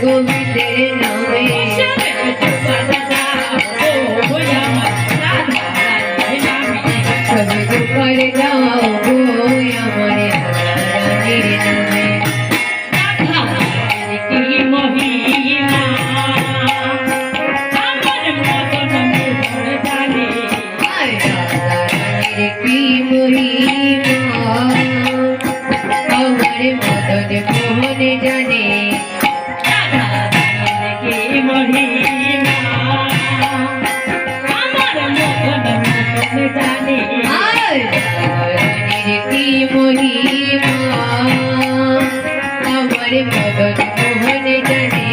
গোবিন্দের নামে সবে গোপাল যাও গো আমার রানীর নামে কি মহিমা আমার মদন মোহন জানে রানীর কি মহিমা আমার মদন মোহন জানে কি মহিমা আমার মদন মোহন জানে রানীর কি মহিমা আমার মদন মোহন জানে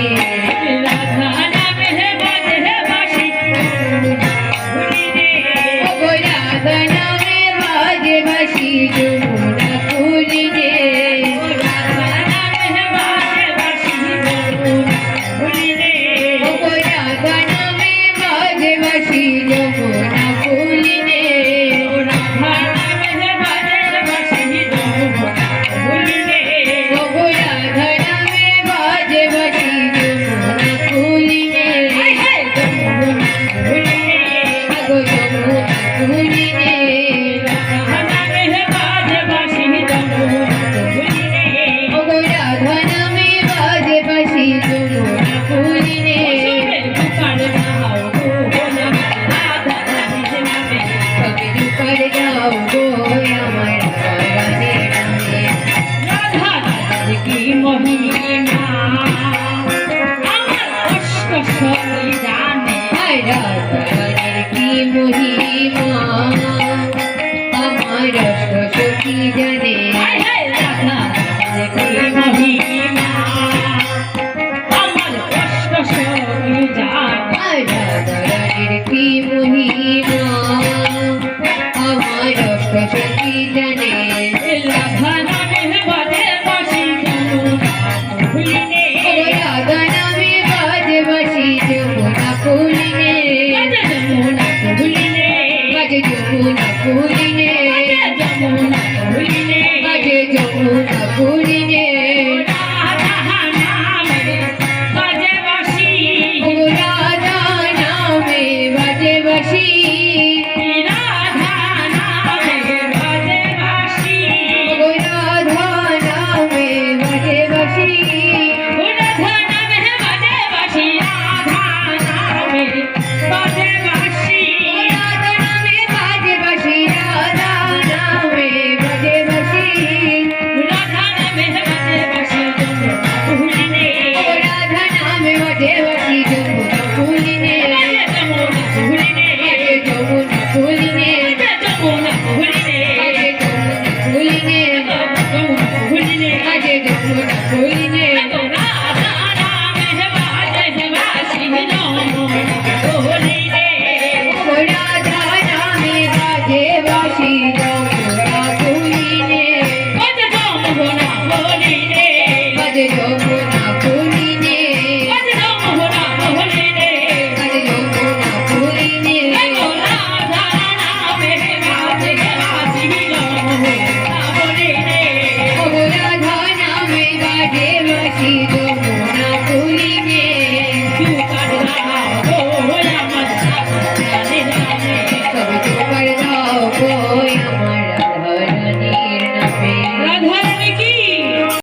রাধা নামে বাজে বাঁশি ভুলি রে ও রাধা নামে বাজে বাঁশি যমুনা ফুলি রে রাধা নামে বাজে বাঁশি ভুলি রে ও রাধা নামে বাজে বাঁশি যমুনা ফুলি রে রাধা নামে বাজে বাঁশি ভুলি রে ও রাধা নামে বাজে বাঁশি যমুনা ফুলি রে ভুলি রে আগো যমুনা ফুলি রে রাধা নামে বাজে বাঁশি ভুলি রে ও রাধা নামে বাজে বাঁশি যমুনা